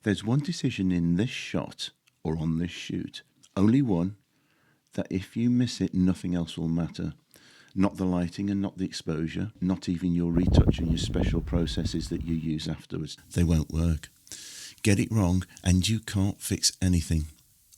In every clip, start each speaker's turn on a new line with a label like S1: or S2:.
S1: There's one decision in this shot or on this shoot, only one, that if you miss it, nothing else will matter. Not the lighting and not the exposure, not even your retouch and your special processes that you use afterwards. They won't work. Get it wrong and you can't fix anything.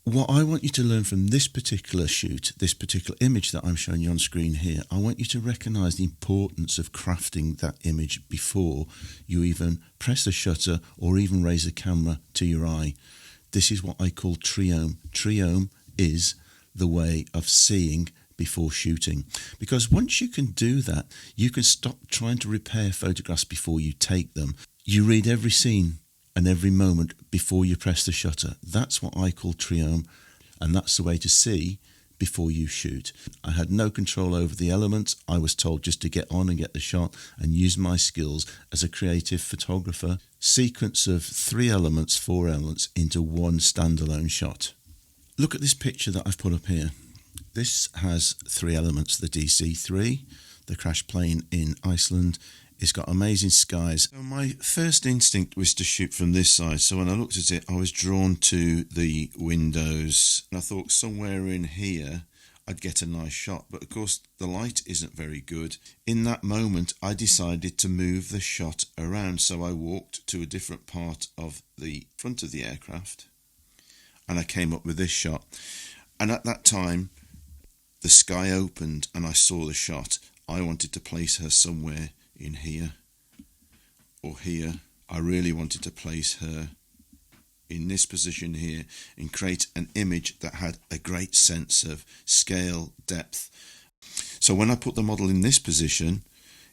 S1: What I want you to learn from this particular shoot, this particular image that I'm showing you on screen here, I want you to recognise the importance of crafting that image before you even press the shutter or even raise the camera to your eye. This is what I call TRIÅME. TRIÅME is the way of seeing before shooting. Because once you can do that, you can stop trying to repair photographs before you take them. You read every scene and every moment before you press the shutter. That's what I call TRIÅME, and that's the way to see before you shoot. I had no control over the elements. I was told just to get on and get the shot and use my skills as a creative photographer. Sequence of 3 elements, 4 elements into one standalone shot. Look at this picture that I've put up here. This has 3 elements: the DC-3, the crash plane in Iceland. It's got amazing skies. So my first instinct was to shoot from this side. So when I looked at it, I was drawn to the windows. And I thought somewhere in here, I'd get a nice shot. But of course, the light isn't very good. In that moment, I decided to move the shot around. So I walked to a different part of the front of the aircraft. And I came up with this shot. And at that time, the sky opened and I saw the shot. I wanted to place her somewhere in here or here. I really wanted to place her in this position here and create an image that had a great sense of scale, depth. So when I put the model in this position,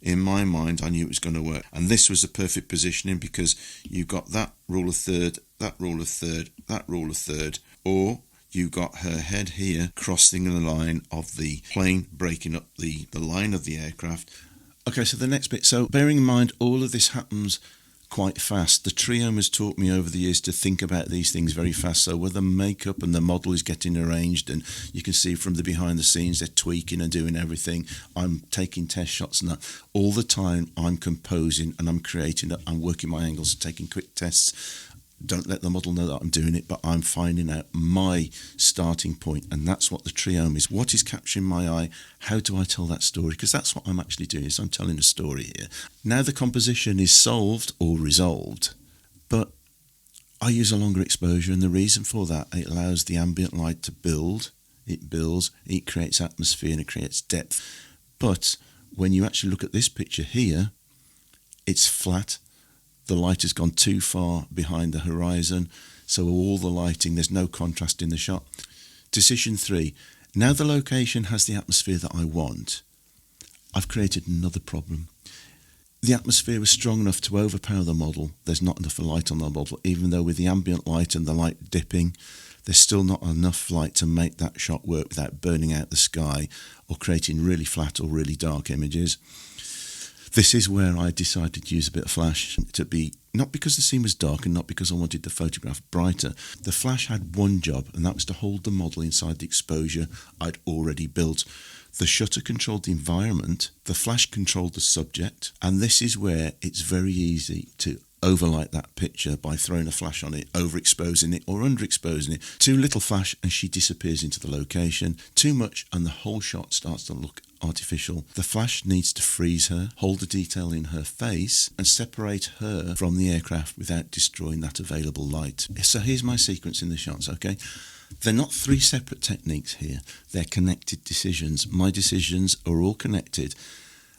S1: in my mind I knew it was going to work. And this was the perfect positioning because you've got that rule of third, that rule of third, that rule of third, or you got her head here crossing the line of the plane, breaking up the line of the aircraft. Okay, so the next bit. So bearing in mind all of this happens quite fast. The TRIÅME has taught me over the years to think about these things very fast. So where the makeup and the model is getting arranged, and you can see from the behind the scenes they're tweaking and doing everything. I'm taking test shots and that. All the time I'm composing and I'm creating it. I'm working my angles, taking quick tests. Don't let the model know that I'm doing it, but I'm finding out my starting point, and that's what the TRIÅME is. What is capturing my eye? How do I tell that story? Because that's what I'm actually doing, is I'm telling a story here. Now the composition is solved or resolved, but I use a longer exposure, and the reason for that, it allows the ambient light to build. It builds, it creates atmosphere, and it creates depth. But when you actually look at this picture here, it's flat. The light has gone too far behind the horizon, so all the lighting, there's no contrast in the shot. Decision 3. Now the location has the atmosphere that I want. I've created another problem. The atmosphere was strong enough to overpower the model. There's not enough light on the model, even though with the ambient light and the light dipping, there's still not enough light to make that shot work without burning out the sky or creating really flat or really dark images. This is where I decided to use a bit of flash to be, not because the scene was dark and not because I wanted the photograph brighter. The flash had one job, and that was to hold the model inside the exposure I'd already built. The shutter controlled the environment, the flash controlled the subject, and this is where it's very easy to overlight that picture by throwing a flash on it, overexposing it or underexposing it. Too little flash and she disappears into the location. Too much and the whole shot starts to look artificial. The flash needs to freeze her, hold the detail in her face and separate her from the aircraft without destroying that available light. So here's my sequence in the shots, okay? They're not 3 separate techniques here. They're connected decisions. My decisions are all connected.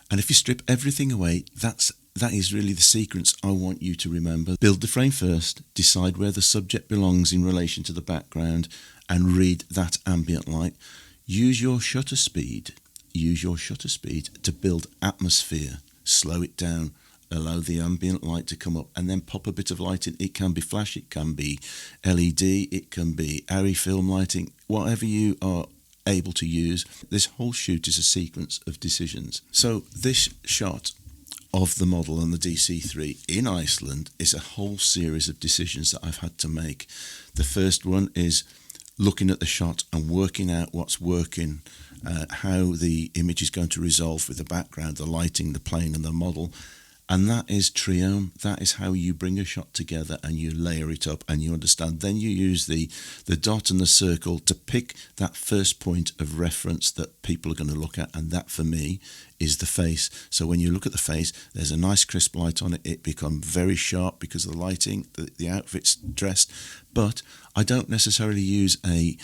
S1: And if you strip everything away, that is really the sequence I want you to remember. Build the frame first, decide where the subject belongs in relation to the background, and read that ambient light. Use your shutter speed to build atmosphere. Slow it down, allow the ambient light to come up, and then pop a bit of light in. It can be flash, it can be LED, it can be ARRI film lighting, whatever you are able to use. This whole shoot is a sequence of decisions. So this shot of the model and the DC-3 in Iceland is a whole series of decisions that I've had to make. The first one is looking at the shot and working out what's working, how the image is going to resolve with the background, the lighting, the plane and the model. And that is TRIÅME. That is how you bring a shot together and you layer it up and you understand. Then you use the dot and the circle to pick that first point of reference that people are going to look at. And that for me is the face. So when you look at the face, there's a nice crisp light on it. It becomes very sharp because of the lighting, the outfit's dressed. But I don't necessarily use a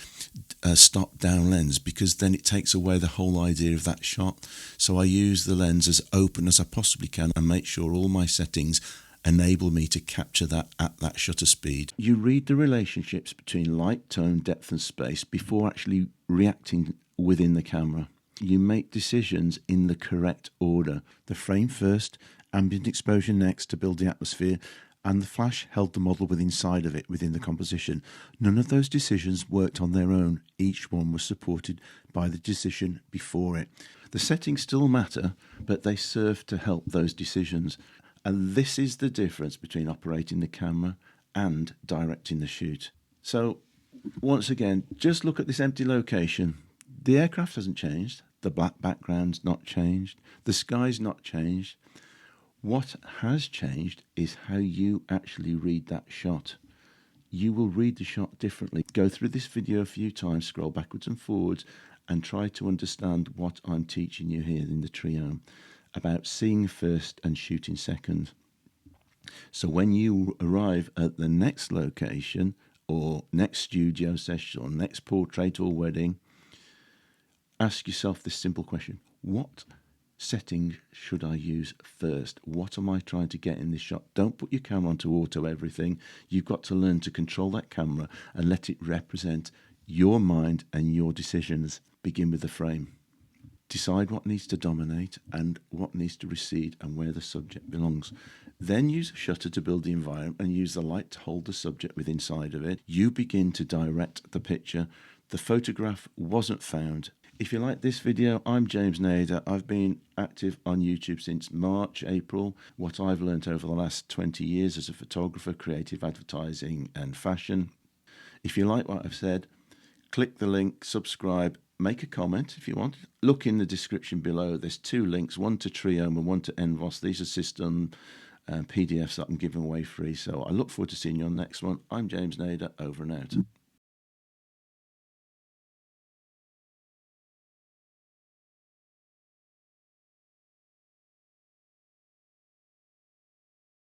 S1: stop down lens, because then it takes away the whole idea of that shot. So I use the lens as open as I possibly can and make sure all my settings enable me to capture that at that shutter speed. You read the relationships between light, tone, depth and space before actually reacting within the camera. You make decisions in the correct order. The frame first, ambient exposure next to build the atmosphere, and the flash held the model inside of it, within the composition. None of those decisions worked on their own. Each one was supported by the decision before it. The settings still matter, but they serve to help those decisions. And this is the difference between operating the camera and directing the shoot. So, once again, just look at this empty location. The aircraft hasn't changed. The black background's not changed. The sky's not changed. What has changed is how you actually read that shot. You will read the shot differently. Go through this video a few times, scroll backwards and forwards, and try to understand what I'm teaching you here in the TRIÅME about seeing first and shooting second. So when you arrive at the next location or next studio session or next portrait or wedding, ask yourself this simple question: what setting should I use first? What am I trying to get in this shot? Don't put your camera onto auto everything. You've got to learn to control that camera and let it represent your mind and your decisions. Begin with the frame. Decide what needs to dominate and what needs to recede and where the subject belongs. Then use a shutter to build the environment and use the light to hold the subject within inside of it. You begin to direct the picture. The photograph wasn't found. If you like this video, I'm James Nader. I've been active on YouTube since March, April. What I've learned over the last 20 years as a photographer, creative advertising and fashion. If you like what I've said, click the link, subscribe, make a comment if you want. Look in the description below. There's 2 links, one to TRIÅME and one to NVOS. These are system PDFs that I'm giving away free. So I look forward to seeing you on the next one. I'm James Nader, over and out.